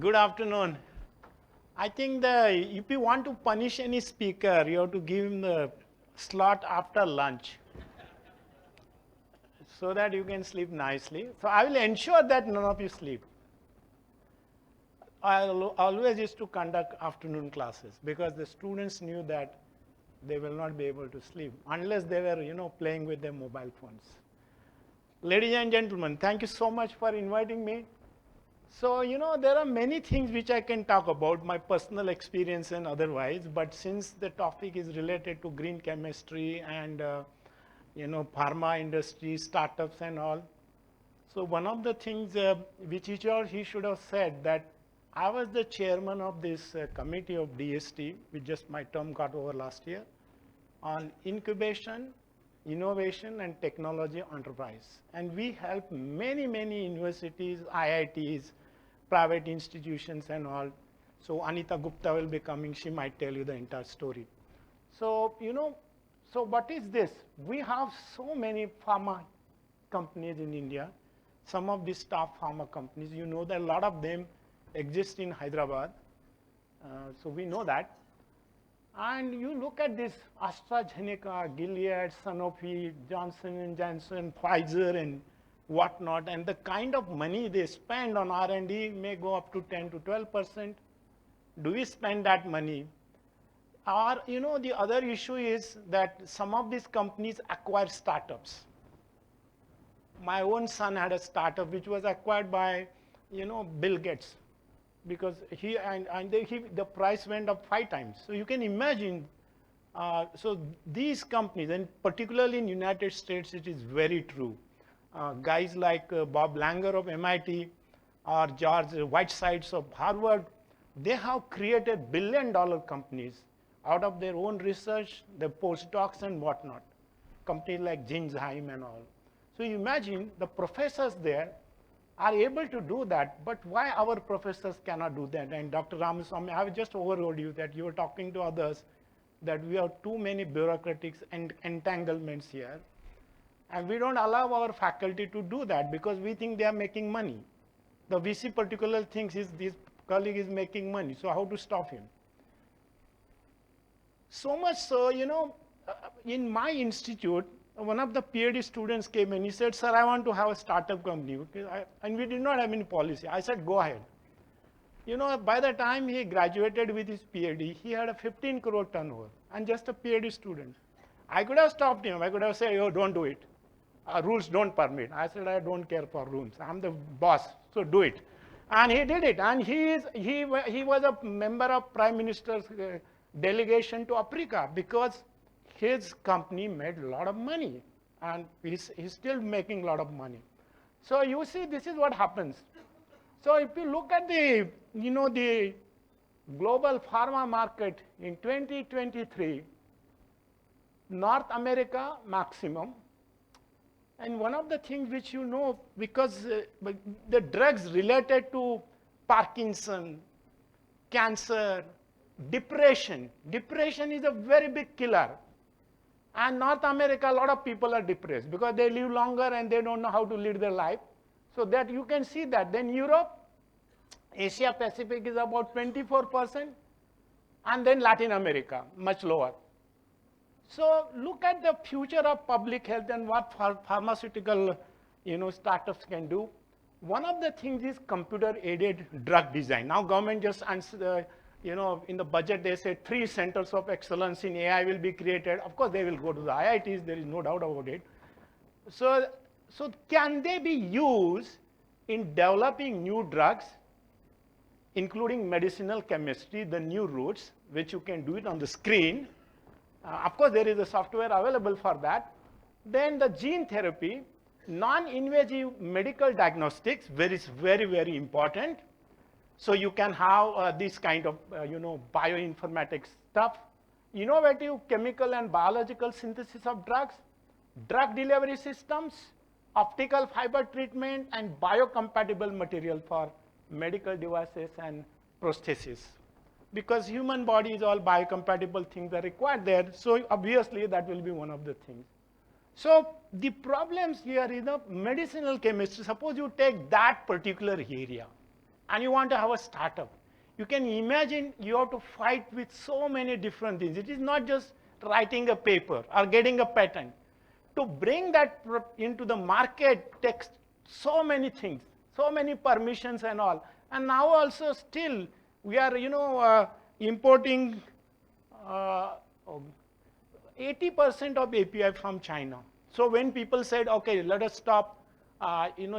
Good afternoon. I think if you want to punish any speaker, you have to give him the slot after lunch so that you can sleep nicely. So I will ensure that none of you sleep. I always used to conduct afternoon classes because the students knew that they will not be able to sleep unless they were, playing with their mobile phones. Ladies and gentlemen, thank you so much for inviting me. So, there are many things which I can talk about, my personal experience and otherwise, but since the topic is related to green chemistry and, pharma industry, startups and all, so one of the things which he should have said that I was the chairman of this committee of DST, which just my term got over last year, on incubation, innovation, and technology enterprise. And we help many, many universities, IITs, private institutions and all. So Anita Gupta will be coming, she might tell you the entire story. So, so what is this? We have so many pharma companies in India. Some of these top pharma companies, you know that a lot of them exist in Hyderabad. So we know that. And you look at this AstraZeneca, Gilead, Sanofi, Johnson & Johnson, Pfizer, and whatnot, and the kind of money they spend on R&D may go up to 10 to 12%. Do we spend that money? Or, the other issue is that some of these companies acquire startups. My own son had a startup which was acquired by, Bill Gates, because the price went up 5 times. So you can imagine, so these companies, and particularly in United States, it is very true. Guys like Bob Langer of MIT or George Whitesides of Harvard, they have created billion-dollar companies out of their own research, their postdocs and whatnot. Companies like Ginsheim and all. So you imagine the professors there are able to do that, but why our professors cannot do that? And Dr. Ramaswamy, I have just overrode you that you were talking to others that we have too many bureaucratic entanglements here. And we don't allow our faculty to do that because we think they are making money. The VC particular thinks this colleague is making money, so how to stop him? So much so, in my institute, one of the PhD students came and he said, sir, I want to have a startup company. And we did not have any policy. I said, go ahead. By the time he graduated with his PhD, he had a 15 crore turnover and just a PhD student. I could have stopped him. I could have said, oh, don't do it. Rules don't permit. I said, I don't care for rules. I'm the boss, so do it. And he did it. And he was a member of Prime Minister's delegation to Africa because his company made a lot of money. And he's still making a lot of money. So you see, this is what happens. So if you look at the global pharma market in 2023, North America maximum. And one of the things which because the drugs related to Parkinson, cancer, depression is a very big killer. And North America, a lot of people are depressed because they live longer and they don't know how to lead their life. So that you can see that. Then Europe, Asia Pacific is about 24%, and then Latin America, much lower. So look at the future of public health and what pharmaceutical startups can do. One of the things is computer-aided drug design. Now government just answered, in the budget they said 3 centers of excellence in AI will be created. Of course they will go to the IITs, there is no doubt about it. So can they be used in developing new drugs, including medicinal chemistry, the new routes, which you can do it on the screen. Of course, there is a software available for that. Then the gene therapy, non-invasive medical diagnostics, very, very important. So you can have this kind of, bioinformatics stuff. Innovative chemical and biological synthesis of drugs, drug delivery systems, optical fiber treatment, and biocompatible material for medical devices and prosthesis. Because human body is all biocompatible things are required there, so obviously that will be one of the things. So the problems here is the medicinal chemistry. Suppose you take that particular area. and you want to have a startup. You can imagine you have to fight with so many different things. It is not just writing a paper or getting a patent. To bring that into the market takes so many things, so many permissions and all. And now also still we are, importing 80% of API from China. So when people said, okay, let us stop,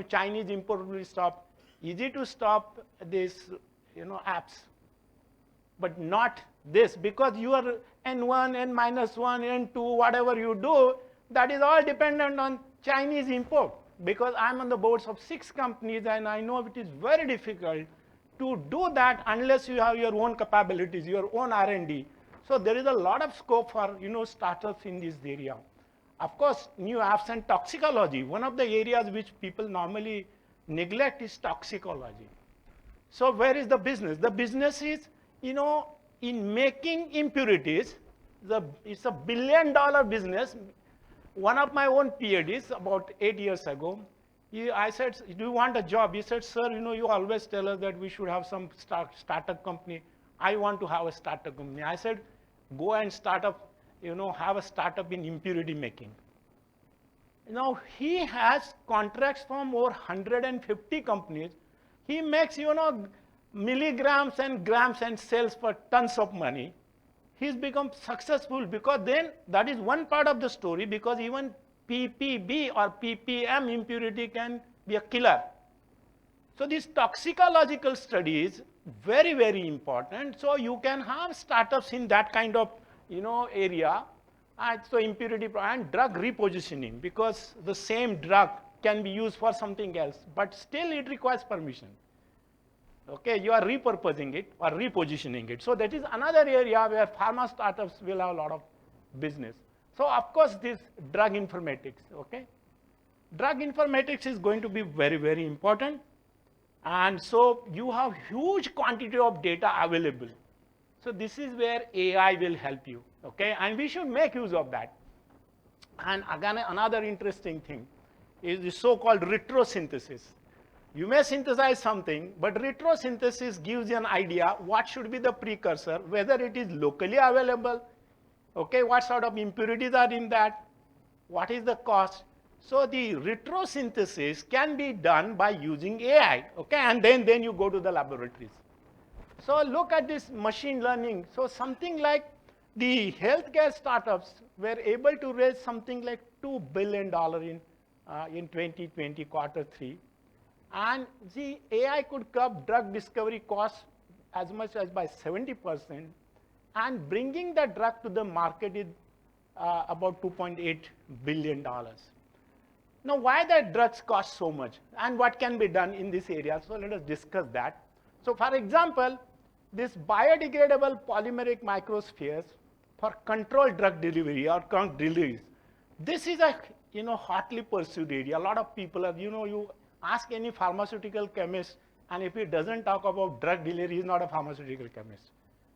Chinese import will stop, easy to stop this, apps. But not this, because you are N1, N-1, N2, whatever you do, that is all dependent on Chinese import. Because I'm on the boards of 6 companies, and I know it is very difficult to do that unless you have your own capabilities, your own R&D. So there is a lot of scope for startups in this area. Of course, new apps and toxicology. One of the areas which people normally neglect is toxicology. So where is the business? The business is, in making impurities. It's a $1 billion business. One of my own PhDs, about 8 years ago, I said, do you want a job? He said, sir, you always tell us that we should have some startup company. I want to have a startup company. I said, go and start up, have a startup in impurity making. Now, he has contracts from over 150 companies. He makes, milligrams and grams and sells for tons of money. He's become successful because then that is one part of the story, because even PPB or PPM impurity can be a killer. So these toxicological studies, very, very important. So you can have startups in that kind of area. And so impurity and drug repositioning, because the same drug can be used for something else, but still it requires permission. Okay, you are repurposing it or repositioning it. So that is another area where pharma startups will have a lot of business. So of course, this drug informatics, okay? Drug informatics is going to be very, very important. And so you have huge quantity of data available. So this is where AI will help you, okay? And we should make use of that. And again, another interesting thing is the so-called retrosynthesis. You may synthesize something, but retrosynthesis gives you an idea what should be the precursor, whether it is locally available, okay, what sort of impurities are in that, what is the cost. So the retrosynthesis can be done by using AI, okay, and then you go to the laboratories. So look at this machine learning. So something like the healthcare startups were able to raise something like $2 billion in 2020 Q3. And the AI could cut drug discovery costs as much as by 70%, and bringing the drug to the market is about $2.8 billion. Now, why that drugs cost so much, and what can be done in this area? So let us discuss that. So for example, this biodegradable polymeric microspheres for controlled drug delivery or drug deliveries. This is a hotly pursued area. A lot of people are, you ask any pharmaceutical chemist, and if he doesn't talk about drug delivery, he's not a pharmaceutical chemist.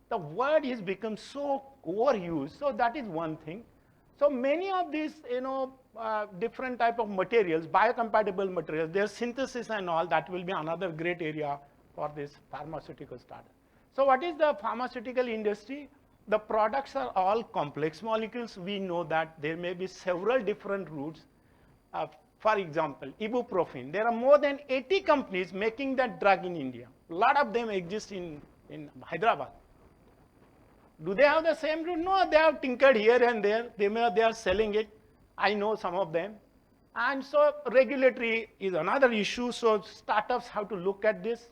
The word has become so overused, so that is one thing. So many of these, different type of materials, biocompatible materials, their synthesis and all, that will be another great area for this pharmaceutical startup. So what is the pharmaceutical industry? The products are all complex molecules. We know that there may be several different routes. For example, ibuprofen. There are more than 80 companies making that drug in India. A lot of them exist in Hyderabad. Do they have the same route? No, they have tinkered here and there. They are selling it. I know some of them. And so regulatory is another issue. So startups have to look at this.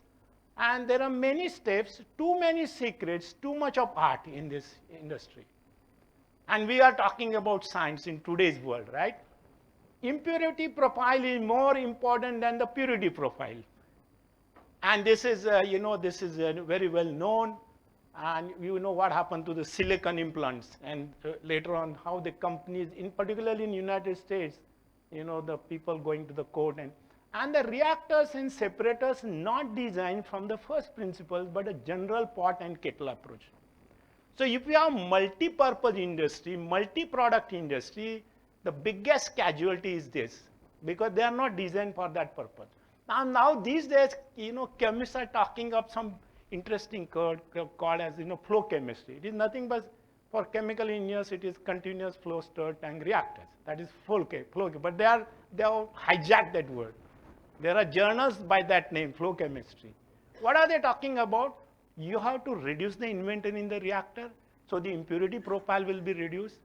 And there are many steps, too many secrets, too much of art in this industry. And we are talking about science in today's world, right? Impurity profile is more important than the purity profile. And this is, this is very well known. And you know what happened to the silicon implants. And later on, how the companies, particularly in the United States, the people going to the court. And the reactors and separators not designed from the first principles, but a general pot and kettle approach. So if you have multi-purpose industry, multi-product industry, the biggest casualty is this, because they are not designed for that purpose. Now these days, chemists are talking of some interesting code called as, flow chemistry. It is nothing but for chemical engineers, it is continuous flow stir tank reactors. That is flow, but they have hijacked that word. There are journals by that name, flow chemistry. What are they talking about? You have to reduce the inventory in the reactor, so the impurity profile will be reduced,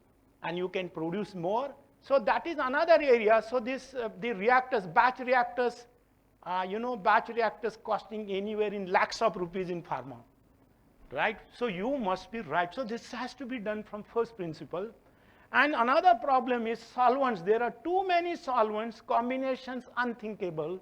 and you can produce more. So that is another area. So this, the reactors, batch reactors, batch reactors costing anywhere in lakhs of rupees in pharma, right? So you must be right. So this has to be done from first principle. And another problem is solvents. There are too many solvents, combinations unthinkable.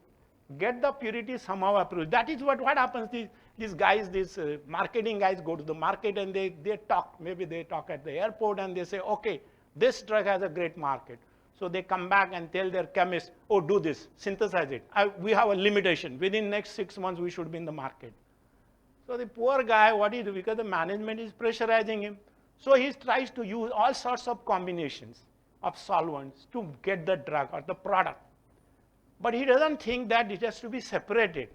Get the purity somehow approved. That is what happens. These guys, these marketing guys go to the market and they talk. Maybe they talk at the airport and they say, okay, this drug has a great market. So they come back and tell their chemists, oh, do this, synthesize it. We have a limitation. Within next 6 months, we should be in the market. So the poor guy, what he do? Because the management is pressurizing him. So he tries to use all sorts of combinations of solvents to get the drug or the product. But he doesn't think that it has to be separated.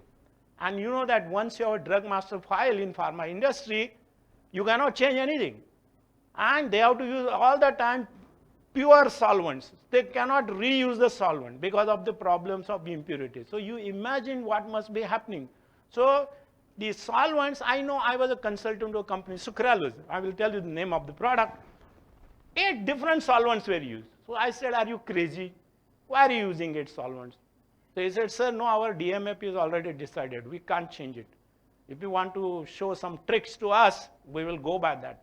And you know that once you have a drug master file in pharma industry, you cannot change anything. And they have to use all the time pure solvents. They cannot reuse the solvent because of the problems of impurity. So you imagine what must be happening. So the solvents, I know I was a consultant to a company, sucralose. I will tell you the name of the product. 8 different solvents were used. So I said, are you crazy? Why are you using 8 solvents? So he said, sir, no, our DMF is already decided. We can't change it. If you want to show some tricks to us, we will go by that.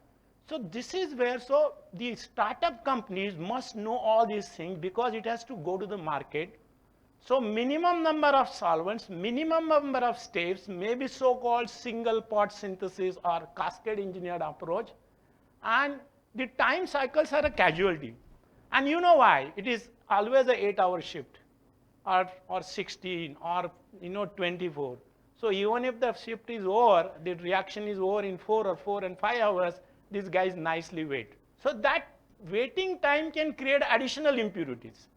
So this is where, so the startup companies must know all these things because it has to go to the market. So minimum number of solvents, minimum number of steps, maybe so-called single pot synthesis or cascade engineered approach. And the time cycles are a casualty. And you know why? It is always an 8-hour shift or 16 or 24. So even if the shift is over, the reaction is over in 4 or 4 and 5 hours, these guys nicely wait. So that waiting time can create additional impurities.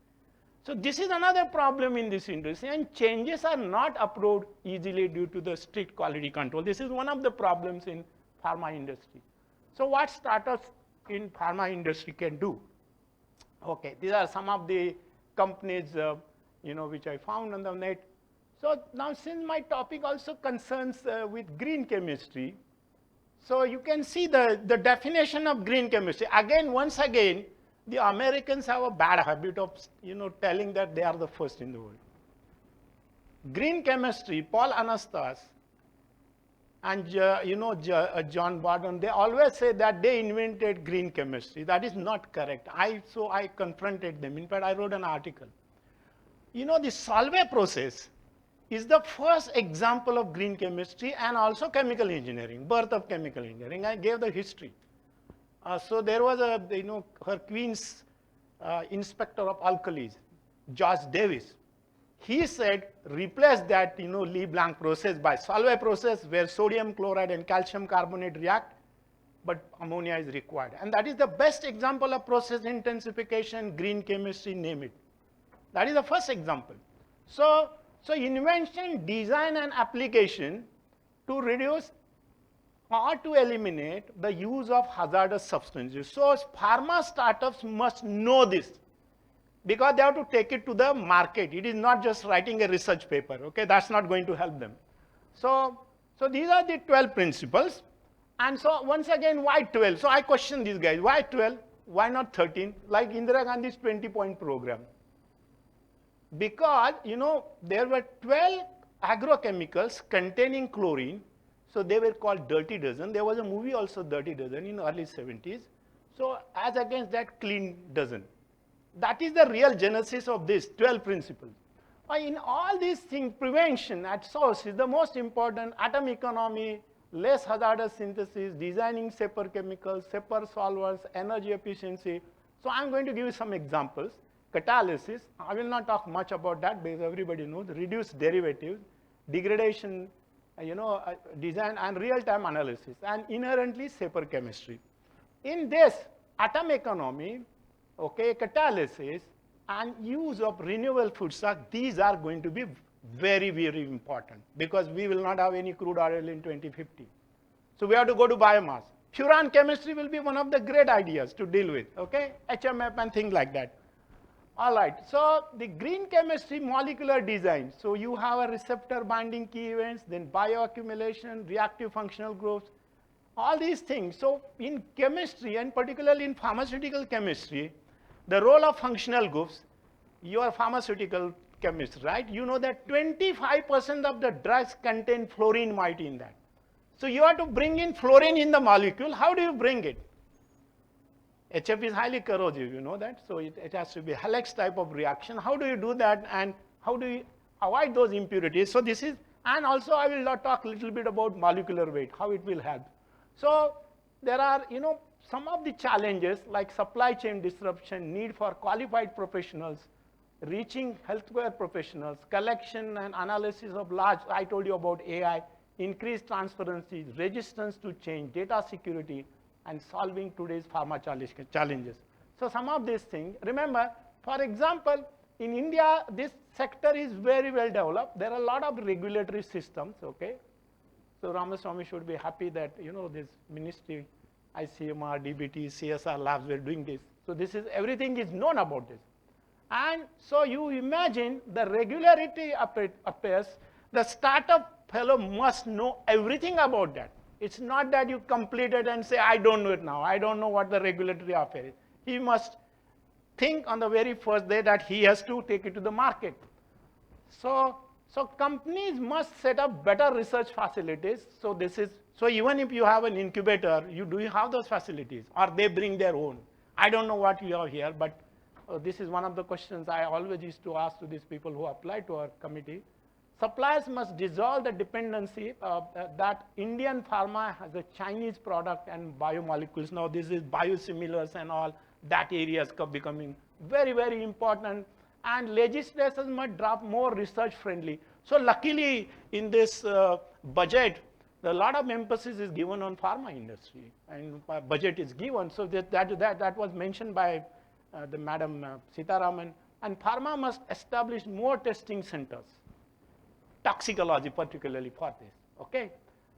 So this is another problem in this industry, and changes are not approved easily due to the strict quality control. This is one of the problems in pharma industry. So what startups in pharma industry can do? Okay, these are some of the companies which I found on the net. So now since my topic also concerns with green chemistry, so you can see the definition of green chemistry. Again, once again, the Americans have a bad habit of telling that they are the first in the world. Green chemistry, Paul Anastas and John Bardon, they always say that they invented green chemistry. That is not correct. So I confronted them. In fact, I wrote an article. The Solvay process is the first example of green chemistry and also chemical engineering, birth of chemical engineering. I gave the history. So there was her Queen's inspector of alkalis, George Davis. He said, replace that Lee Blanc process by Solvay process where sodium chloride and calcium carbonate react, but ammonia is required. And that is the best example of process intensification, green chemistry, name it. That is the first example. So invention, design, and application to reduce or to eliminate the use of hazardous substances. So pharma startups must know this because they have to take it to the market. It is not just writing a research paper, okay? That's not going to help them. So these are the 12 principles. And so once again, why 12? So I question these guys, why 12? Why not 13? Like Indira Gandhi's 20-point program. Because, there were 12 agrochemicals containing chlorine. So they were called dirty dozen. There was a movie also, Dirty Dozen, in early 70s. So as against that, clean dozen. That is the real genesis of this 12 principles. In all these things, prevention at source is the most important. Atom economy, less hazardous synthesis, designing safer chemicals, safer solvers, energy efficiency. So I'm going to give you some examples. Catalysis, I will not talk much about that because everybody knows. Reduced derivatives, degradation, design and real-time analysis, and inherently safer chemistry. In this atom economy, okay, catalysis and use of renewable feedstock, these are going to be Very, very important, because we will not have any crude oil in 2050. So we have to go to biomass. Furan chemistry will be one of the great ideas to deal with, okay? HMF and things like that. All right, so the green chemistry molecular design. So you have a receptor binding key events, then bioaccumulation, reactive functional groups, all these things. So in chemistry, and particularly in pharmaceutical chemistry, the role of functional groups, your pharmaceutical chemist, right? You know that 25% of the drugs contain fluorine moiety in that. So you have to bring in fluorine in the molecule. How do you bring it? HF is highly corrosive, you know that. So it has to be a Helix type of reaction. How do you do that, and how do you avoid those impurities? So this is, and also I will talk a little bit about molecular weight, how it will help. So there are, some of the challenges like supply chain disruption, need for qualified professionals, reaching healthcare professionals, collection and analysis of large, I told you about AI, increased transparency, resistance to change, data security, and solving today's pharma challenges. So some of these things, remember, for example, in India, this sector is very well developed. There are a lot of regulatory systems, okay? So Ramaswamy should be happy that, this ministry, ICMR, DBT, CSR labs were doing this. So this is, everything is known about this. And so you imagine the regularity appears, the startup fellow must know everything about that. It's not that you complete it and say, I don't know it now. I don't know what the regulatory affair is. He must think on the very first day that he has to take it to the market. So companies must set up better research facilities. So even if you have an incubator, do you have those facilities? Or they bring their own? I don't know what you have here, but this is one of the questions I always used to ask to these people who apply to our committee. Suppliers must dissolve the dependency that Indian pharma has a Chinese product and biomolecules. Now this is biosimilars and all, that area is becoming very, very important. And legislators must drop more research friendly. So luckily in this budget, a lot of emphasis is given on pharma industry, and budget is given. So that was mentioned by the Madam Sitaraman. And pharma must establish more testing centers, toxicology particularly for this, okay?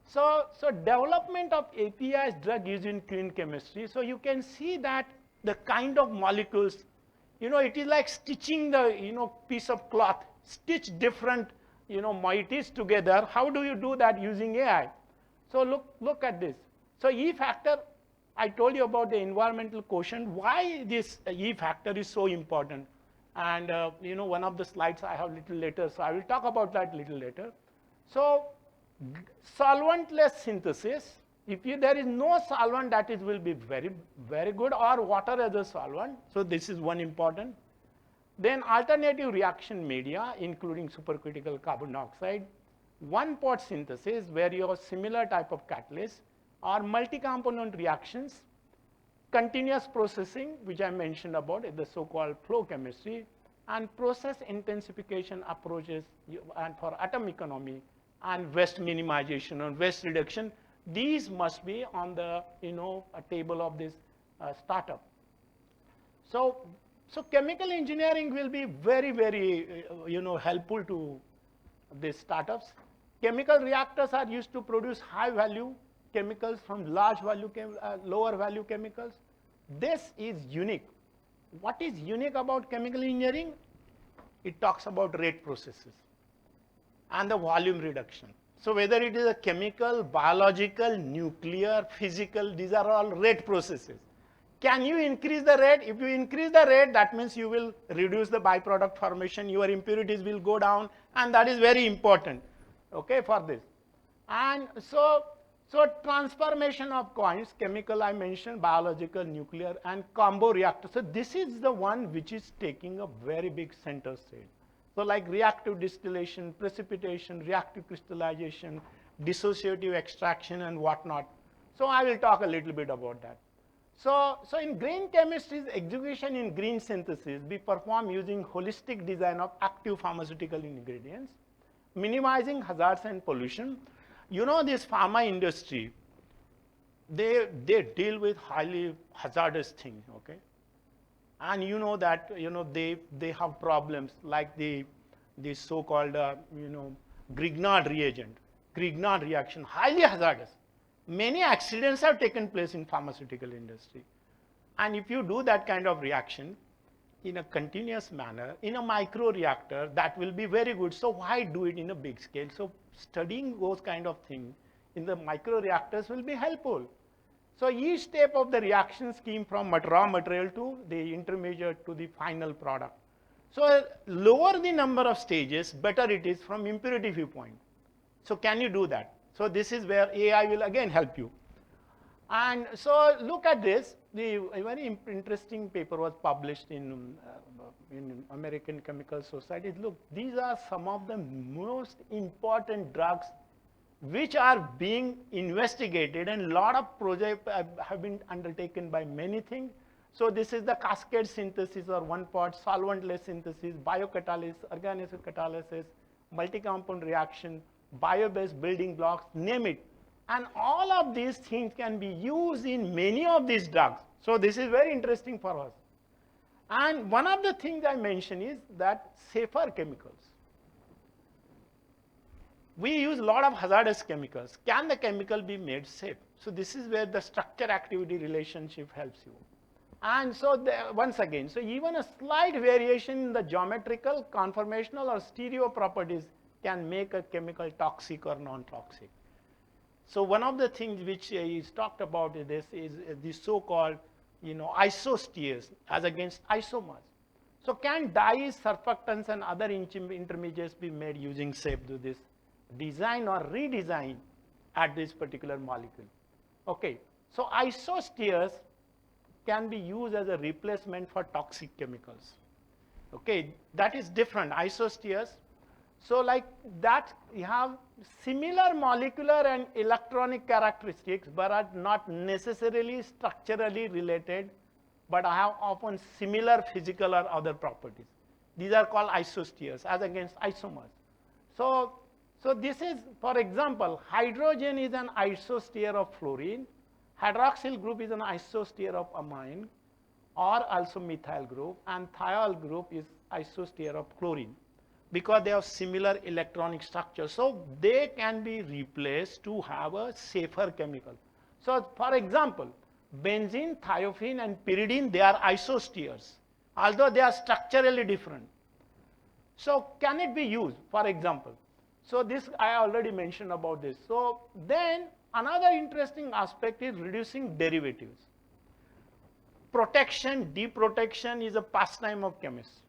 So development of APIs, drug used in clean chemistry. So you can see that the kind of molecules, it is like stitching the, piece of cloth, stitch different, moieties together. How do you do that using AI? So look at this. So E factor, I told you about the environmental quotient. Why this E factor is so important? And one of the slides I have a little later, so I will talk about that a little later. So solventless synthesis, if there is no solvent, that will be very, very good, or water as a solvent. So this is one important. Then alternative reaction media, including supercritical carbon dioxide, one-pot synthesis, where you have similar type of catalyst, or multi-component reactions, continuous processing, which I mentioned about, the so-called flow chemistry, and process intensification approaches, and for atom economy, and waste minimization and waste reduction. These must be on the a table of this startup. So chemical engineering will be very, very helpful to these startups. Chemical reactors are used to produce high value chemicals from lower value chemicals. This is unique. What is unique about chemical engineering? It talks about rate processes and the volume reduction. So whether it is a chemical, biological, nuclear, physical, these are all rate processes. Can you increase the rate? If you increase the rate, that means you will reduce the byproduct formation, your impurities will go down, and that is very important, okay, for this. And so transformation of coins, chemical I mentioned, biological, nuclear, and combo reactor. So this is the one which is taking a very big center stage. So like reactive distillation, precipitation, reactive crystallization, dissociative extraction, and whatnot. So I will talk a little bit about that. So in green chemistry's execution in green synthesis, we perform using holistic design of active pharmaceutical ingredients, minimizing hazards and pollution. This pharma industry, they deal with highly hazardous things, okay? And that, they have problems like the this so-called, Grignard reagent, Grignard reaction, highly hazardous. Many accidents have taken place in pharmaceutical industry. And if you do that kind of reaction in a continuous manner, in a microreactor, that will be very good. So why do it in a big scale? So studying those kind of things in the microreactors will be helpful. So each step of the reaction scheme from raw material to the intermediate to the final product. So lower the number of stages, better it is from impurity viewpoint. So can you do that? So this is where AI will again help you. And so look at this. A very interesting paper was published in American Chemical Society. Look, these are some of the most important drugs which are being investigated, and a lot of projects have been undertaken by many things. So this is the cascade synthesis or one-part solventless synthesis, biocatalysis, organoisotope catalysis, multi-compound reaction, bio-based building blocks, name it. And all of these things can be used in many of these drugs. So this is very interesting for us. And one of the things I mentioned is that safer chemicals. We use a lot of hazardous chemicals. Can the chemical be made safe? So this is where the structure-activity relationship helps you. And so once again, so even a slight variation in the geometrical, conformational, or stereo properties can make a chemical toxic or non-toxic. So one of the things which is talked about in this is the so-called, isosteres as against isomers. So can dyes, surfactants, and other intermediates be made using SAFE to this design or redesign at this particular molecule? Okay, so isosteres can be used as a replacement for toxic chemicals. Okay, that is different, isosteres. So like that, you have similar molecular and electronic characteristics, but are not necessarily structurally related, but have often similar physical or other properties. These are called isosteres as against isomers. So this is, for example, hydrogen is an isostere of fluorine, hydroxyl group is an isostere of amine, or also methyl group, and thiol group is isostere of chlorine, because they have similar electronic structure. So they can be replaced to have a safer chemical. So for example, benzene, thiophene, and pyridine, they are isosteres, although they are structurally different. So can it be used, for example? So this, I already mentioned about this. So then another interesting aspect is reducing derivatives. Protection, deprotection is a pastime of chemists.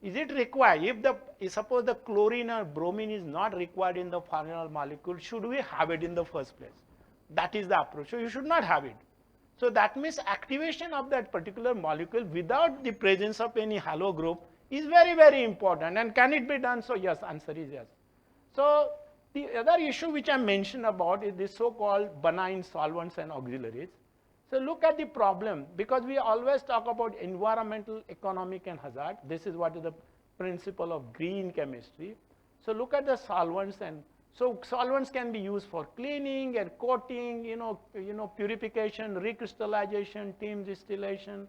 Is it required? If suppose the chlorine or bromine is not required in the final molecule, should we have it in the first place? That is the approach. So you should not have it. So that means activation of that particular molecule without the presence of any halo group is very, very important. And can it be done? So yes, answer is yes. So the other issue which I mentioned about is the so-called benign solvents and auxiliaries. So look at the problem, because we always talk about environmental, economic, and hazard. This is what is the principle of green chemistry. So look at the solvents, and so solvents can be used for cleaning and coating, purification, recrystallization, steam distillation,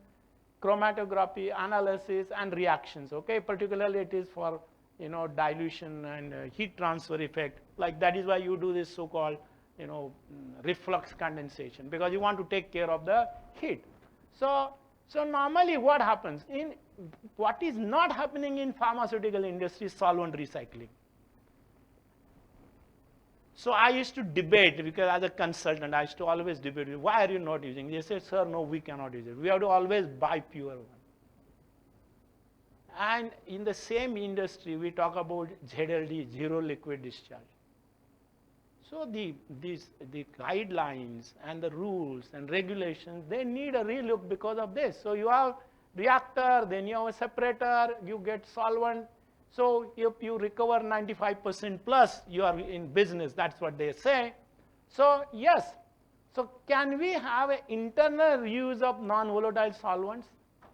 chromatography, analysis, and reactions. Okay, particularly it is for dilution and heat transfer effect. Like that is why you do this so-called reflux condensation, because you want to take care of the heat. So normally what happens what is not happening in pharmaceutical industry is solvent recycling. So I used to debate, because as a consultant, I used to always debate, why are you not using it? They said, sir, no, we cannot use it. We have to always buy pure one. And in the same industry, we talk about ZLD, zero liquid discharge. So the guidelines and the rules and regulations, they need a relook because of this. So you have reactor, then you have a separator, you get solvent. So if you recover 95% plus, you are in business. That's what they say. So yes. So can we have an internal use of non-volatile solvents?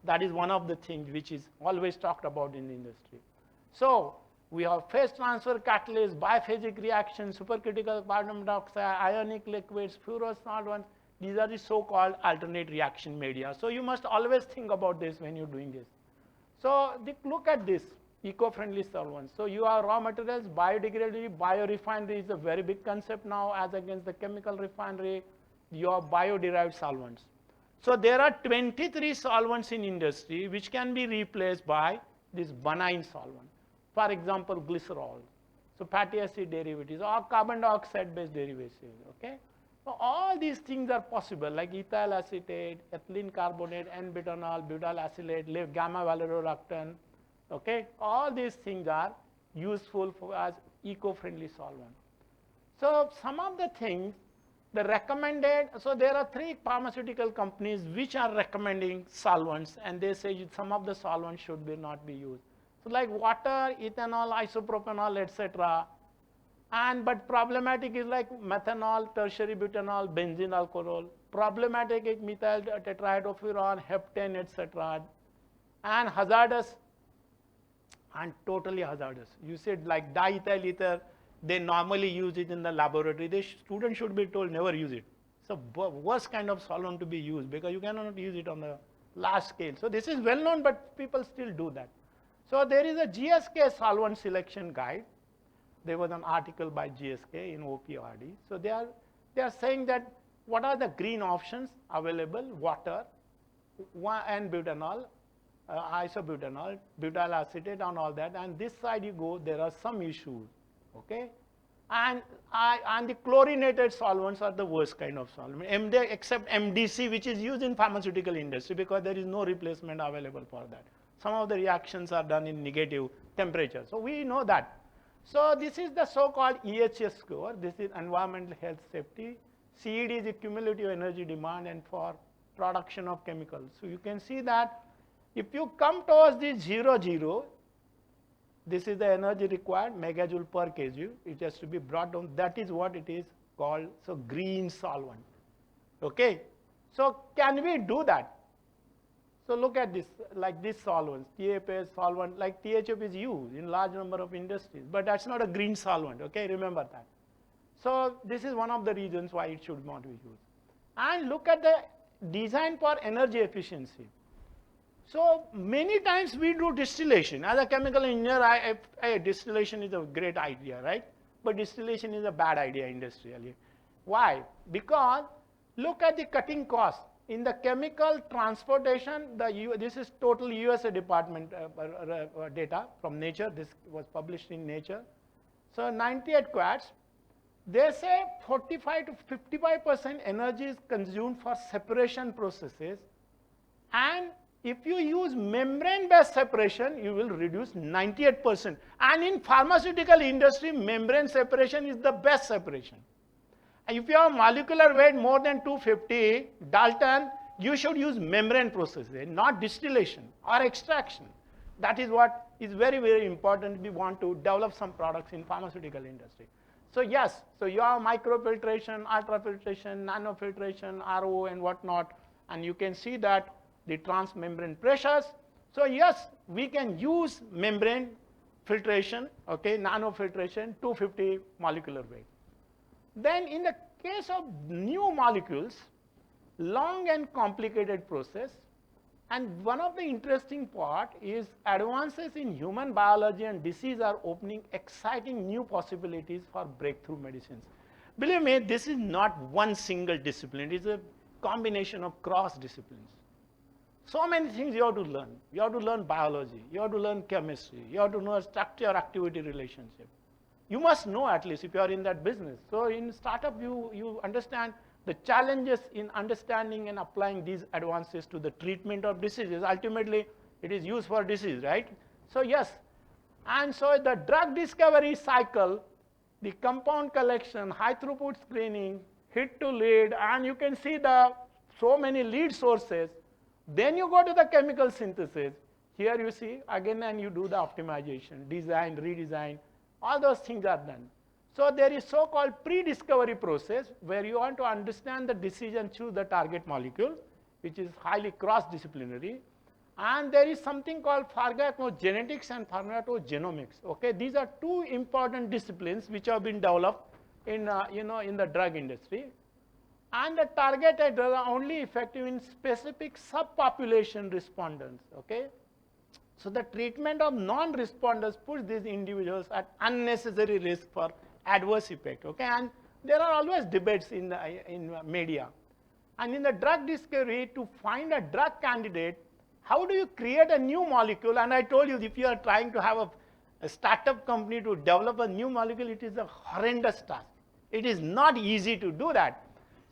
That is one of the things which is always talked about in the industry. So we have phase transfer catalysts, biphasic reactions, supercritical carbon dioxide, ionic liquids, fluorous solvents. These are the so-called alternate reaction media. So you must always think about this when you're doing this. So look at this. eco-friendly solvents. So you have raw materials, biodegradability, biorefinery is a very big concept now as against the chemical refinery. You have bio-derived solvents. So there are 23 solvents in industry which can be replaced by this benign solvent. For example, glycerol. So fatty acid derivatives or carbon dioxide based derivatives, okay? So all these things are possible like ethyl acetate, ethylene carbonate, N-butanol, butyl acylate, gamma valorolactone, okay? All these things are useful as eco-friendly solvent. So some of the things, the recommended, so there are 3 pharmaceutical companies which are recommending solvents and they say some of the solvents should not be used. So like water, ethanol, isopropanol, etc. But problematic is like methanol, tertiary butanol, benzene alcohol. Problematic is methyl tetrahydrofuran, heptane, etc. And hazardous and totally hazardous. You said like diethyl ether, they normally use it in the laboratory. The student should be told never use it. It's the worst kind of solvent to be used because you cannot use it on the large scale. So this is well known, but people still do that. So there is a GSK solvent selection guide. There was an article by GSK in OPRD. So they are saying that what are the green options available? Water, and butanol, isobutanol, butyl acetate and all that. And this side you go, there are some issues, okay? And the chlorinated solvents are the worst kind of solvent, except MDC, which is used in pharmaceutical industry because there is no replacement available for that. Some of the reactions are done in negative temperature. So we know that. So this is the so-called EHS score. This is environmental health safety. CED is the cumulative energy demand and for production of chemicals. So you can see that if you come towards this 0, 0, this is the energy required, megajoule per kg. It has to be brought down. That is what it is called, so green solvent. Okay? So can we do that? So look at this, like this solvent, TFS solvent, like THF is used in large number of industries, but that's not a green solvent, okay? Remember that. So this is one of the reasons why it should not be used. And look at the design for energy efficiency. So many times we do distillation. As a chemical engineer, distillation is a great idea, right? But distillation is a bad idea industrially. Why? Because look at the cutting cost. In the chemical transportation, this is total USA department data from Nature. This was published in Nature. So 98 quads, they say 45 to 55% energy is consumed for separation processes. And if you use membrane-based separation, you will reduce 98%. And in pharmaceutical industry, membrane separation is the best separation. And if you have molecular weight more than 250 Dalton, you should use membrane processes, not distillation or extraction. That is what is very, very important if we want to develop some products in pharmaceutical industry. So yes, so you have microfiltration, ultrafiltration, nanofiltration, RO and whatnot, and you can see that the transmembrane pressures. So yes, we can use membrane filtration, okay, nanofiltration, 250 molecular weight. Then in the case of new molecules, long and complicated process, and one of the interesting part is advances in human biology and disease are opening exciting new possibilities for breakthrough medicines. Believe me, this is not one single discipline, it is a combination of cross disciplines. So many things you have to learn. You have to learn biology, you have to learn chemistry, you have to know structure-activity relationship. You must know at least if you are in that business. So in startup, you understand the challenges in understanding and applying these advances to the treatment of diseases. Ultimately, it is used for disease, right? So yes, and so the drug discovery cycle, the compound collection, high throughput screening, hit to lead, and you can see the so many lead sources. Then you go to the chemical synthesis. Here you see again, and you do the optimization, design, redesign. All those things are done. So there is so-called pre-discovery process where you want to understand the disease and choose the target molecule, which is highly cross-disciplinary. And there is something called pharmacogenetics and pharmacogenomics. Okay, these are two important disciplines which have been developed in in the drug industry. And the targeted drugs are only effective in specific subpopulation respondents. Okay, So the treatment of non-responders puts these individuals at unnecessary risk for adverse effect. Okay, and there are always debates in media. And in the drug discovery, to find a drug candidate, how do you create a new molecule? And I told you, if you are trying to have a startup company to develop a new molecule, it is a horrendous task. It is not easy to do that.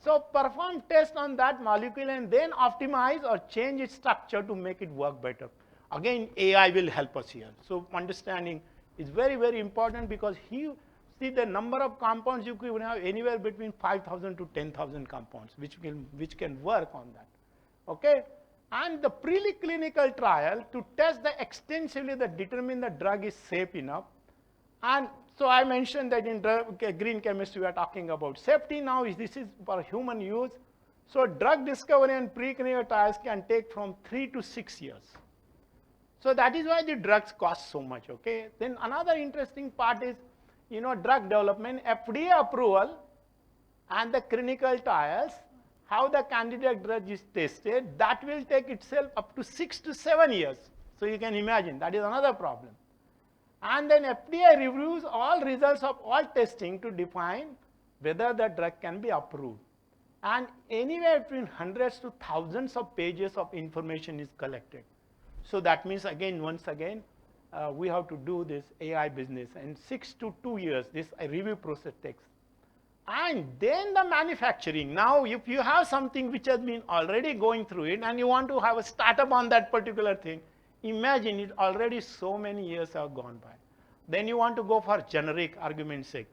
So perform tests on that molecule and then optimize or change its structure to make it work better. Again, AI will help us here. So understanding is very, very important, because see the number of compounds you could have anywhere between 5,000 to 10,000 compounds, which can work on that. Okay? And the preclinical trial to test the extensively that determine the drug is safe enough. And so I mentioned that in green chemistry we are talking about safety now. This is for human use. So drug discovery and preclinical trials can take from 3 to 6 years. So that is why the drugs cost so much. Okay. Then another interesting part is, drug development, FDA approval, and the clinical trials, how the candidate drug is tested, that will take itself up to 6 to 7 years. So you can imagine, that is another problem. And then FDA reviews all results of all testing to define whether the drug can be approved. And anywhere between hundreds to thousands of pages of information is collected. So that means, once again, we have to do this AI business, and 6 to 2 years this review process takes. And then the manufacturing. Now, if you have something which has been already going through it and you want to have a startup on that particular thing, imagine it already so many years have gone by. Then you want to go for generic, argument's sake.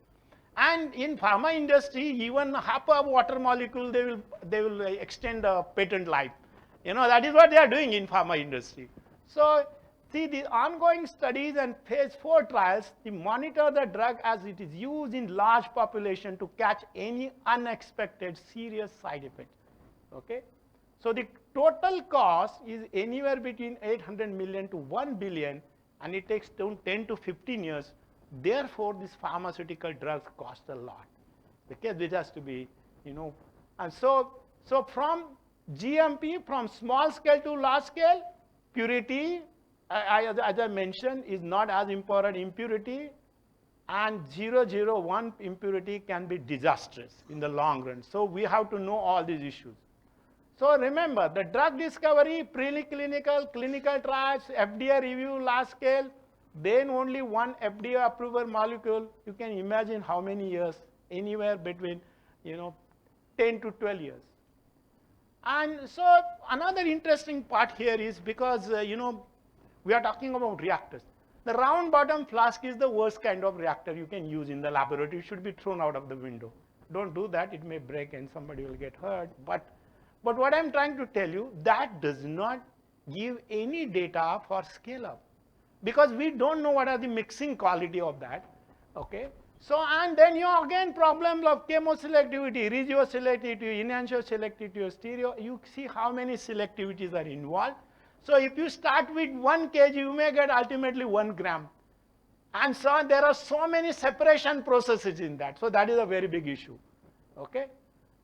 And in pharma industry, even half a water molecule, they will extend the patent life. That is what they are doing in pharma industry. So see, the ongoing studies and phase 4 trials, they monitor the drug as it is used in large population to catch any unexpected serious side effects. Okay? So the total cost is anywhere between 800 million to 1 billion, and it takes 10 to 15 years. Therefore, these pharmaceutical drugs cost a lot. Okay? This has to be, and so from GMP, from small scale to large scale, purity, as I mentioned, is not as important. Impurity and 001 impurity can be disastrous in the long run. So we have to know all these issues. So remember, the drug discovery, preclinical, clinical trials, FDA review, large scale, then only one FDA approval molecule. You can imagine how many years, anywhere between 10 to 12 years. And so another interesting part here is, because we are talking about reactors. The round bottom flask is the worst kind of reactor you can use in the laboratory. It should be thrown out of the window. Don't do that, it may break and somebody will get hurt. But what I'm trying to tell you, that does not give any data for scale up, because we don't know what are the mixing quality of that. Okay? So, and then again problems of chemoselectivity, regioselectivity, enantioselectivity, stereo. You see how many selectivities are involved. So if you start with 1 kg, you may get ultimately 1 gram. And so there are so many separation processes in that. So that is a very big issue. Okay?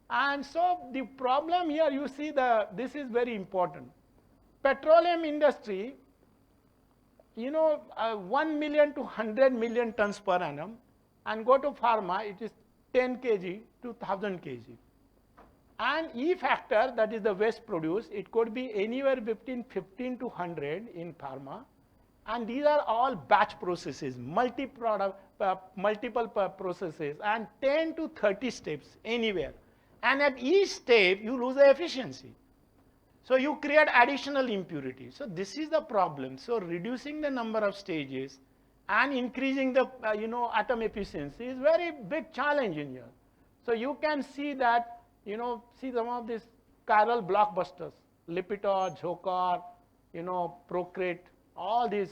And so the problem here, you see, this is very important. Petroleum industry, 1 million to 100 million tons per annum, and go to pharma, it is 10 kg to 1000 kg. And E factor, that is the waste produced, it could be anywhere between 15 to 100 in pharma. And these are all batch processes, multiple processes, and 10 to 30 steps anywhere. And at each step, you lose the efficiency. So you create additional impurities. So this is the problem. So reducing the number of stages and increasing the atom efficiency is very big challenge in here. So you can see that, see some of these chiral blockbusters, Lipitor, Zocor, Procrit, all these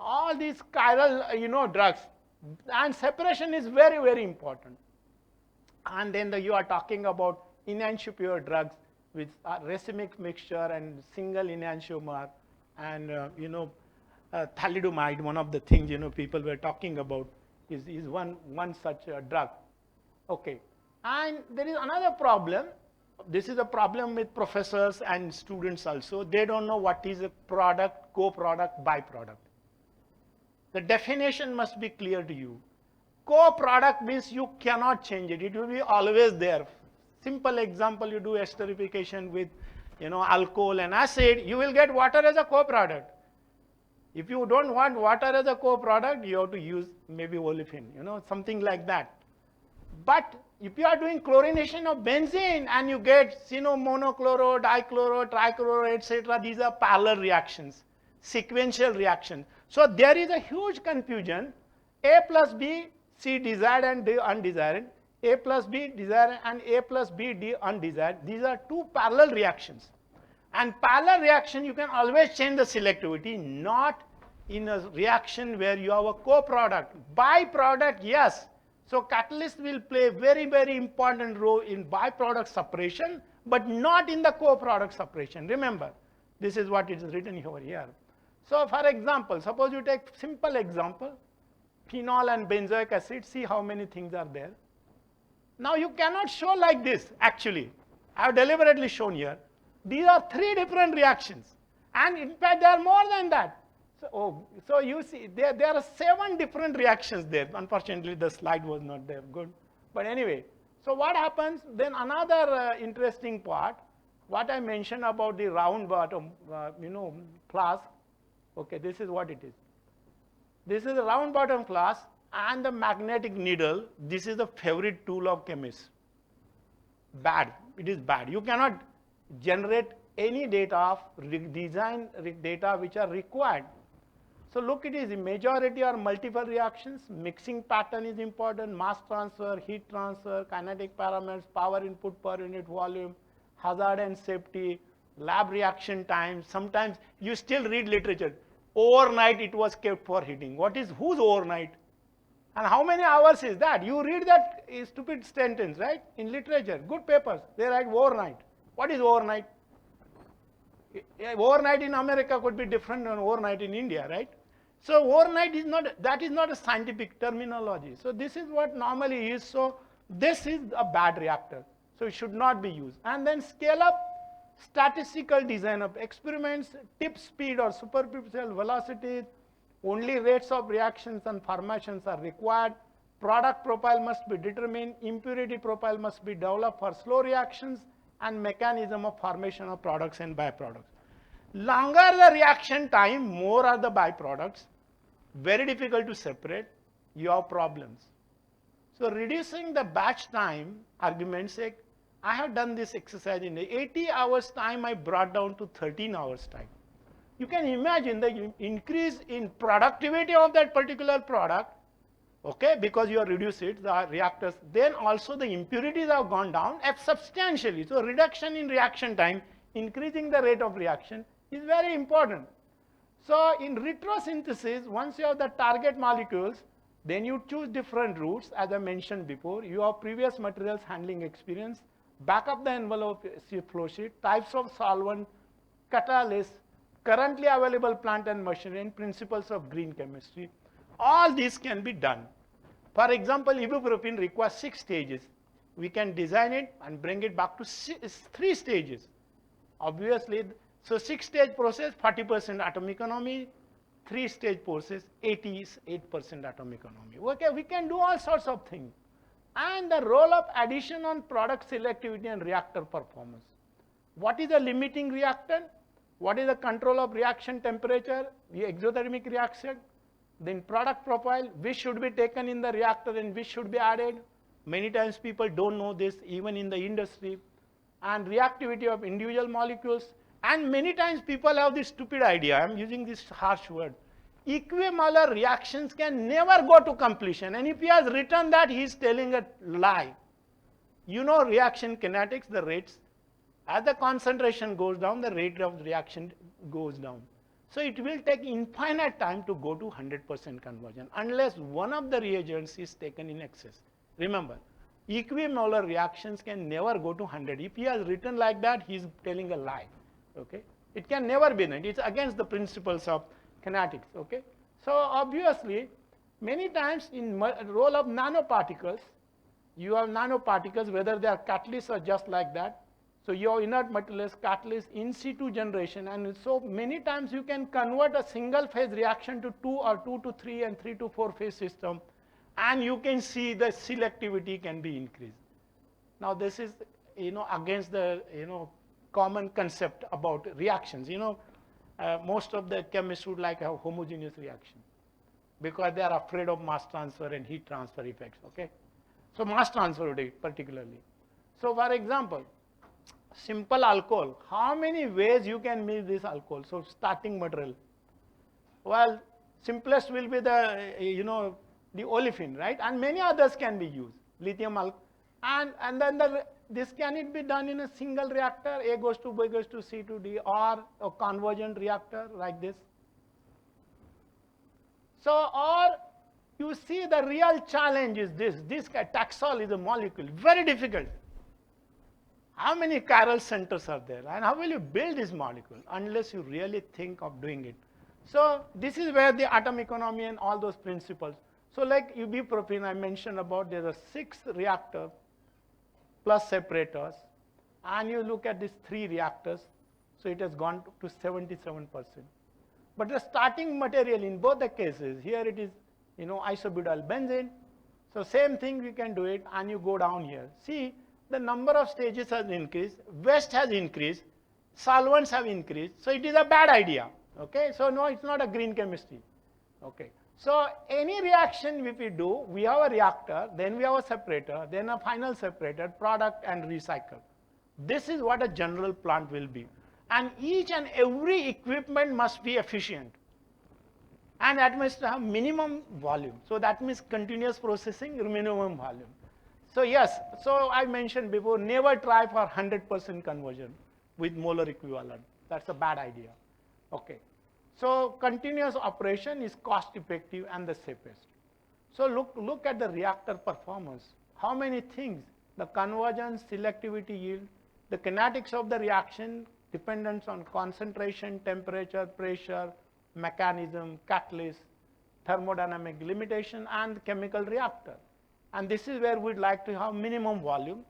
chiral, drugs. And separation is very, very important. And then you are talking about enantiomer drugs with racemic mixture and single enantiomer, and thalidomide, one of the things people were talking about, is one such drug. Okay. And there is another problem. This is a problem with professors and students also. They don't know what is a product, co-product, byproduct. The definition must be clear to you. Co-product means you cannot change it. It will be always there. Simple example, you do esterification with alcohol and acid, you will get water as a co-product. If you don't want water as a co-product, you have to use maybe olefin, something like that. But if you are doing chlorination of benzene and you get monochloro, dichloro, trichloro, etc., these are parallel reactions, sequential reactions. So there is a huge confusion. A plus B, C desired and D undesired. A plus B desired and A plus B, D undesired. These are two parallel reactions. And parallel reaction, you can always change the selectivity, not in a reaction where you have a co-product. Byproduct, yes. So catalyst will play very, very important role in byproduct separation, but not in the co-product separation. Remember, this is what is written over here. So for example, suppose you take simple example, phenol and benzoic acid, see how many things are there. Now you cannot show like this, actually. I have deliberately shown here. These are three different reactions. And in fact, there are more than that. So you see, there are 7 different reactions there. Unfortunately, the slide was not there. Good. But anyway, so what happens? Then another interesting part, what I mentioned about the round bottom, flask. Okay, this is what it is. This is a round bottom flask and the magnetic needle. This is the favorite tool of chemists. Bad. It is bad. You cannot generate any data of design data which are required. So look, it is the majority are multiple reactions. Mixing pattern is important. Mass transfer, heat transfer, kinetic parameters, power input per unit volume, hazard and safety, lab reaction time. Sometimes you still read literature. Overnight it was kept for heating. Whose overnight? And how many hours is that? You read that stupid sentence, right? In literature, good papers, they write overnight. What is overnight? Overnight in America could be different than overnight in India, right? So overnight is not a scientific terminology. So this is what normally is. So this is a bad reactor. So it should not be used. And then scale up statistical design of experiments, tip speed or superficial velocities, only rates of reactions and formations are required. Product profile must be determined. Impurity profile must be developed for slow reactions and mechanism of formation of products and byproducts. Longer the reaction time, more are the byproducts. Very difficult to separate. You have problems. So reducing the batch time, argument's sake, I have done this exercise in 80 hours time, I brought down to 13 hours time. You can imagine the increase in productivity of that particular product, okay, because you have reduced it, the reactors. Then also the impurities have gone down substantially. So reduction in reaction time, increasing the rate of reaction is very important. So in retrosynthesis, once you have the target molecules, then you choose different routes, as I mentioned before. You have previous materials handling experience, back up the envelope flow sheet, types of solvent, catalysts, currently available plant and machinery, and principles of green chemistry. All these can be done. For example, ibuprofen requires 6 stages. We can design it and bring it back to 3 stages. Obviously, so 6-stage process, 40% atom economy, 3-stage process, 88% atom economy. Okay, we can do all sorts of things. And the role of addition on product selectivity and reactor performance. What is a limiting reactant? What is the control of reaction temperature, the exothermic reaction? Then product profile, which should be taken in the reactor and which should be added. Many times people don't know this, even in the industry. And reactivity of individual molecules. And many times people have this stupid idea, I'm using this harsh word. Equimolar reactions can never go to completion. And if he has written that, he is telling a lie. You know reaction kinetics, the rates. As the concentration goes down, the rate of reaction goes down. So it will take infinite time to go to 100% conversion, unless one of the reagents is taken in excess. Remember, equimolar reactions can never go to 100. If he has written like that, he is telling a lie. Okay? It can never be done. It's against the principles of kinetics. Okay? So obviously, many times in role of nanoparticles, you have nanoparticles, whether they are catalysts or just like that. So your inert materials, catalyst, in situ generation, and so many times you can convert a single phase reaction to 2 or 2 to 3 and 3 to 4 phase system, and you can see the selectivity can be increased. Now this is, against the, common concept about reactions. Most of the chemists would like a homogeneous reaction because they are afraid of mass transfer and heat transfer effects, okay? So mass transfer particularly. So for example, simple alcohol, how many ways you can make this alcohol? So starting material. Well, simplest will be the, the olefin, right? And many others can be used. Lithium alcohol. And then this can it be done in a single reactor, A goes to B goes to C to D, or a convergent reactor like this. So, or you see the real challenge is this Taxol is a molecule, very difficult. How many chiral centers are there? And how will you build this molecule unless you really think of doing it? So this is where the atom economy and all those principles. So like ibuprofen I mentioned about, there are 6 reactors plus separators, and you look at these 3 reactors, so it has gone to 77%. But the starting material in both the cases, here it is, isobutyl benzene. So same thing we can do it, and you go down here. See, the number of stages has increased, waste has increased, solvents have increased, so it is a bad idea, okay? So no, it's not a green chemistry, okay? So any reaction if we do, we have a reactor, then we have a separator, then a final separator, product and recycle. This is what a general plant will be. And each and every equipment must be efficient. And that must have minimum volume. So that means continuous processing, minimum volume. So yes, so I mentioned before, never try for 100% conversion with molar equivalent. That's a bad idea. Okay. So continuous operation is cost effective and the safest. So look at the reactor performance. How many things? The conversion, selectivity, yield, the kinetics of the reaction, dependence on concentration, temperature, pressure, mechanism, catalyst, thermodynamic limitation, and chemical reactor. And this is where we'd like to have minimum volume,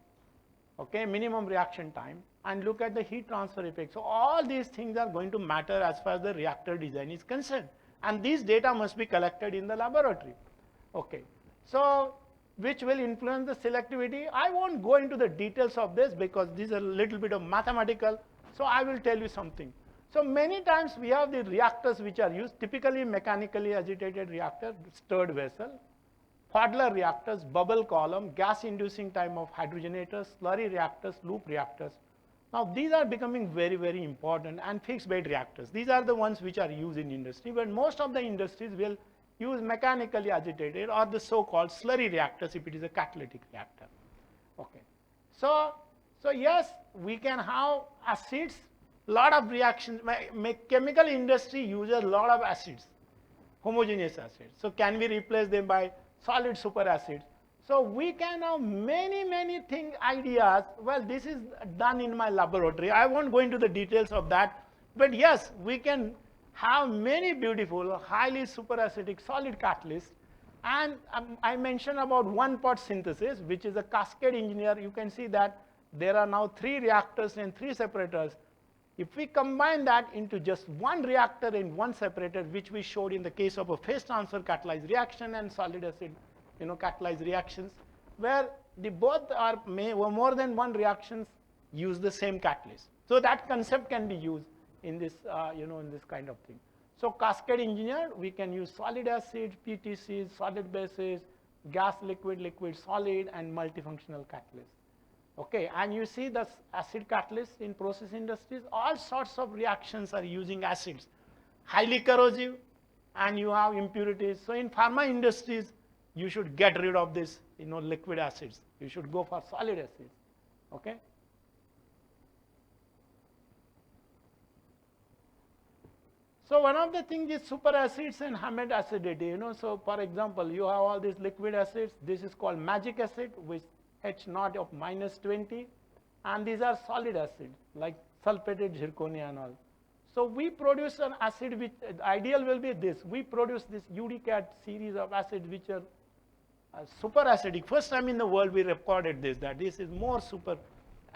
okay, minimum reaction time, and look at the heat transfer effect. So all these things are going to matter as far as the reactor design is concerned. And these data must be collected in the laboratory. Okay. So which will influence the selectivity? I won't go into the details of this because this is a little bit of mathematical. So I will tell you something. So many times we have the reactors which are used, typically mechanically agitated reactor, stirred vessel, Fadler reactors, bubble column, gas-inducing time of hydrogenators, slurry reactors, loop reactors. Now these are becoming very, very important, and fixed bed reactors. These are the ones which are used in industry, but most of the industries will use mechanically agitated or the so-called slurry reactors if it is a catalytic reactor. Okay. So yes, we can have acids, lot of reactions. Chemical industry uses a lot of acids, homogeneous acids. So can we replace them by solid superacids? So we can have many, many ideas. Well, this is done in my laboratory. I won't go into the details of that. But yes, we can have many beautiful, highly superacidic solid catalysts. And I mentioned about one-pot synthesis, which is a cascade engineer. You can see that there are now 3 reactors and 3 separators. If we combine that into just one reactor and one separator, which we showed in the case of a phase transfer catalyzed reaction and solid acid catalyzed reactions, where the both are more than one reactions use the same catalyst. So that concept can be used in this, in this kind of thing. So cascade engineer, we can use solid acid, PTCs, solid bases, gas, liquid, liquid, solid, and multifunctional catalysts. Okay, and you see the acid catalysts in process industries, all sorts of reactions are using acids, highly corrosive, and you have impurities. So in pharma industries, you should get rid of this, liquid acids. You should go for solid acids, okay? So one of the things is superacids and Hammett acidity, So for example, you have all these liquid acids. This is called magic acid with H0 of -20. And these are solid acids, like sulfated zirconia and all. So we produce an acid which, ideal will be this. We produce this UDCAT series of acids which are super acidic. First time in the world we recorded this, that this is more super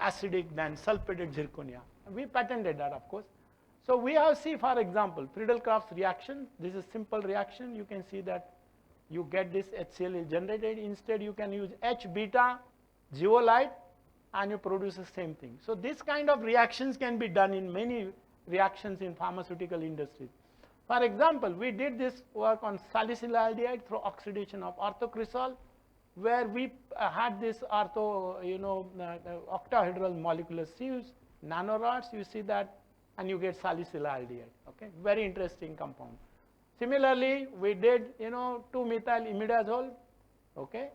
acidic than sulfated zirconia. We patented that, of course. So we have, see, for example, Friedel-Crafts reaction. This is simple reaction. You can see that you get this HCl is generated. Instead, you can use H-beta zeolite, and you produce the same thing. So this kind of reactions can be done in many reactions in pharmaceutical industries. For example, we did this work on salicylaldehyde through oxidation of orthocresol, where we had this octahedral molecular sieves, nanorods, you see that, and you get salicylaldehyde, okay? Very interesting compound. Similarly, we did, 2-methyl imidazole, okay?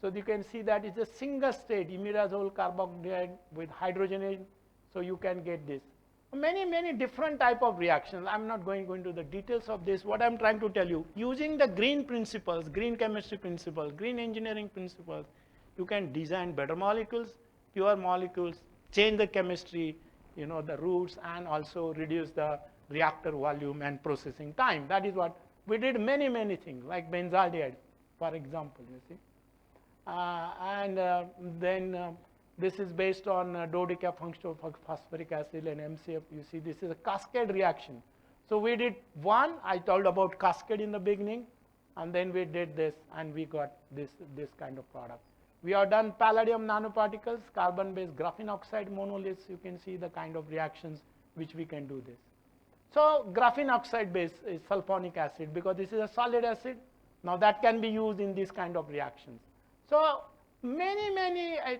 So you can see that it's a single state imidazole carboxylate with hydrogenate, so you can get this. Many, many different type of reactions. I'm not going into the details of this. What I'm trying to tell you, using the green principles, green chemistry principles, green engineering principles, you can design better molecules, pure molecules, change the chemistry, the routes, and also reduce the reactor volume and processing time. That is what we did. Many, many things, like benzaldehyde, for example, you see. Then this is based on dodecafunctional phosphoric acid and MCF. You see, this is a cascade reaction. So we did one, I told about cascade in the beginning, and then we did this, and we got this kind of product. We have done palladium nanoparticles, carbon-based graphene oxide monoliths. You can see the kind of reactions which we can do this. So graphene oxide base is sulfonic acid, because this is a solid acid. Now that can be used in these kind of reactions. So many,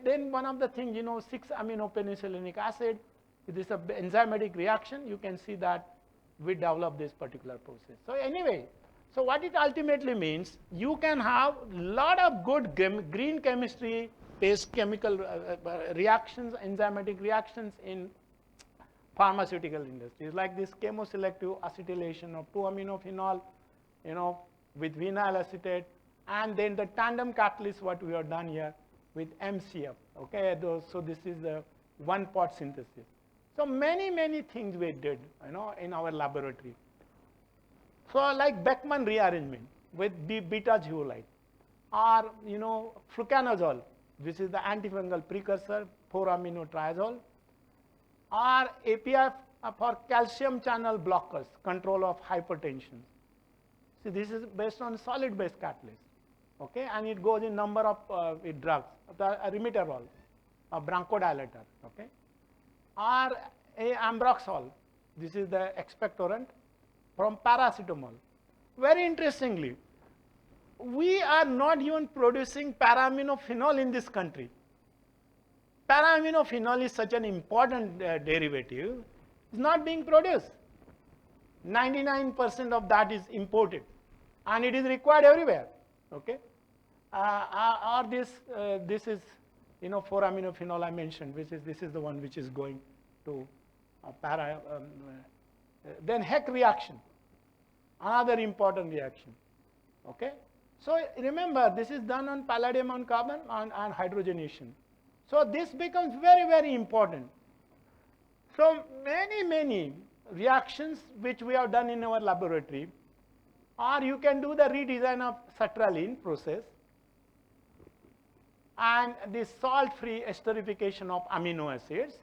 then one of the things, 6-aminopenicillinic acid, this is an enzymatic reaction. You can see that we develop this particular process. So anyway, so what it ultimately means, you can have a lot of good green chemistry based chemical reactions, enzymatic reactions in pharmaceutical industries, like this chemoselective acetylation of 2-aminophenol, with vinyl acetate, and then the tandem catalyst, what we have done here with MCF, okay? So this is the one-pot synthesis. So many things we did, in our laboratory. So like Beckmann rearrangement with beta zeolite, or, fluconazole, which is the antifungal precursor, 4-aminotriazole, or API for calcium channel blockers, control of hypertension. See, this is based on solid-based catalyst. Okay, and it goes in number of drugs, the rimiterol, a bronchodilator, okay, or ambroxol. This is the expectorant from paracetamol. Very interestingly, we are not even producing para-aminophenol in this country. Para-aminophenol is such an important derivative. It's not being produced. 99% of that is imported, and it is required everywhere. Okay. Or this is 4-aminophenol I mentioned, this is the one which is going to then Heck reaction, another important reaction. Okay, so remember, this is done on palladium on carbon and hydrogenation. So this becomes very important. So many reactions which we have done in our laboratory, or you can do the redesign of citrulline process, and the salt-free esterification of amino acids,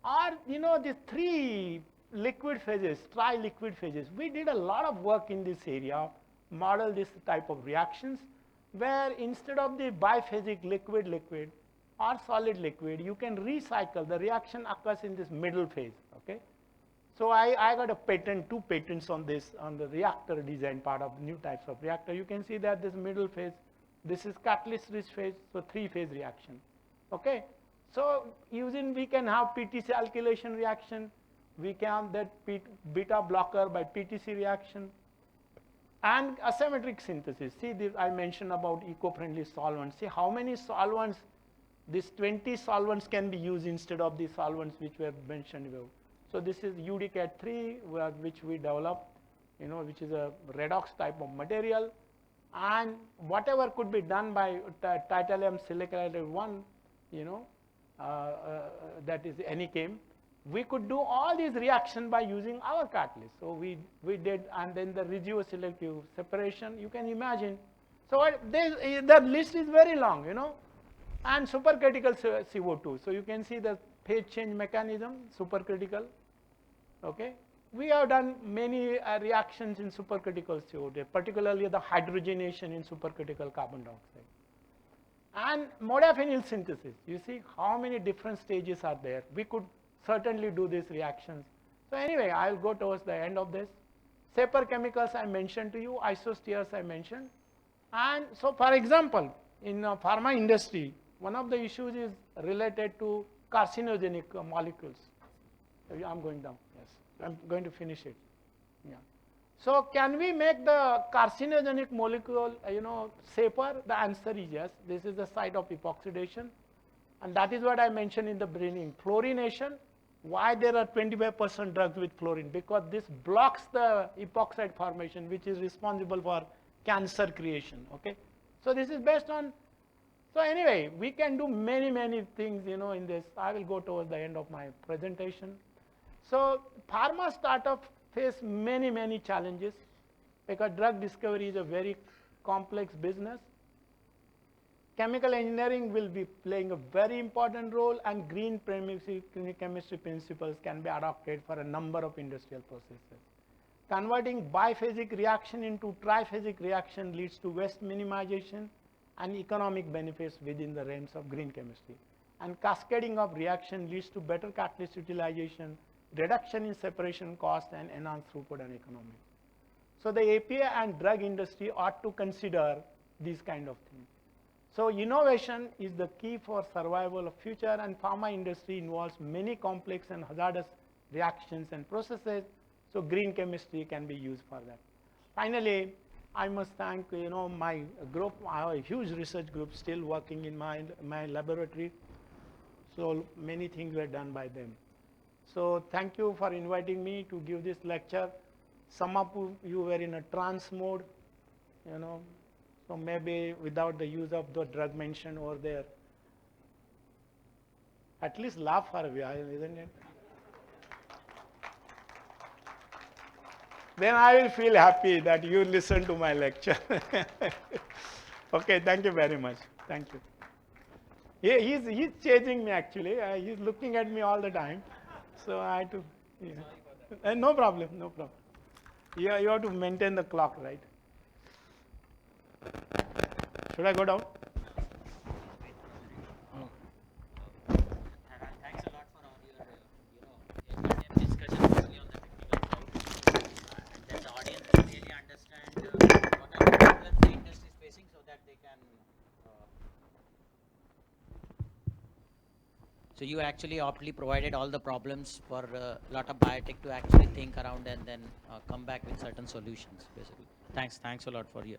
or the 3 liquid phases, tri-liquid phases. We did a lot of work in this area, model this type of reactions, where instead of the biphasic liquid or solid liquid, you can recycle. The reaction occurs in this middle phase. Okay, so I got a patent, 2 patents on this, on the reactor design part of new types of reactor. You can see that this middle phase, this is catalyst-rich phase, so 3-phase reaction. Okay, so we can have PTC alkylation reaction, we can have that beta blocker by PTC reaction, and asymmetric synthesis. See, I mentioned about eco-friendly solvents. See how many solvents, these 20 solvents can be used instead of the solvents which were mentioned above. So this is UDCAT3, which we developed, which is a redox type of material, and whatever could be done by titanium silicate 1, that is NECAM, we could do all these reactions by using our catalyst. So we did, and then the regioselective separation, you can imagine. So the list is very long, and supercritical CO2. So you can see the phase change mechanism, supercritical. Okay, we have done many reactions in supercritical CO2, particularly the hydrogenation in supercritical carbon dioxide. And modafinil synthesis, you see how many different stages are there. We could certainly do these reactions. So anyway, I'll go towards the end of this. Safer chemicals I mentioned to you, isosteres I mentioned. And so for example, in pharma industry, one of the issues is related to carcinogenic molecules. I'm going down, yes. I'm going to finish it. Yeah. So can we make the carcinogenic molecule, safer? The answer is yes. This is the site of epoxidation. And that is what I mentioned in the beginning. Fluorination. Why there are 25% drugs with fluorine? Because this blocks the epoxide formation, which is responsible for cancer creation. Okay. So this is based on. So anyway, we can do many, many things, in this. I will go towards the end of my presentation. So pharma startup face many, many challenges because drug discovery is a very complex business. Chemical engineering will be playing a very important role, and green chemistry principles can be adopted for a number of industrial processes. Converting biphasic reaction into triphasic reaction leads to waste minimization and economic benefits within the realms of green chemistry. And cascading of reaction leads to better catalyst utilization, reduction in separation cost, and enhanced throughput and economics. So the API and drug industry ought to consider these kind of things. So innovation is the key for survival of future, and pharma industry involves many complex and hazardous reactions and processes, so green chemistry can be used for that. Finally, I must thank my group. I have a huge research group still working in my laboratory, so many things were done by them. So thank you for inviting me to give this lecture. Some of you were in a trance mode, so maybe without the use of the drug mentioned over there. At least laugh for a while, isn't it? Then I will feel happy that you listened to my lecture. Okay, thank you very much. Thank you. Yeah, he's chasing me actually. He's looking at me all the time. So I had to, yeah. No problem, no problem. Yeah, you have to maintain the clock, right? Should I go down? Thanks a lot for all your, in-depth discussion, especially on the technical side. And that the audience will really understand what are the problems the industry is facing, so that they can. So you actually optly provided all the problems for a lot of biotech to actually think around and then come back with certain solutions, basically. Thanks a lot for your.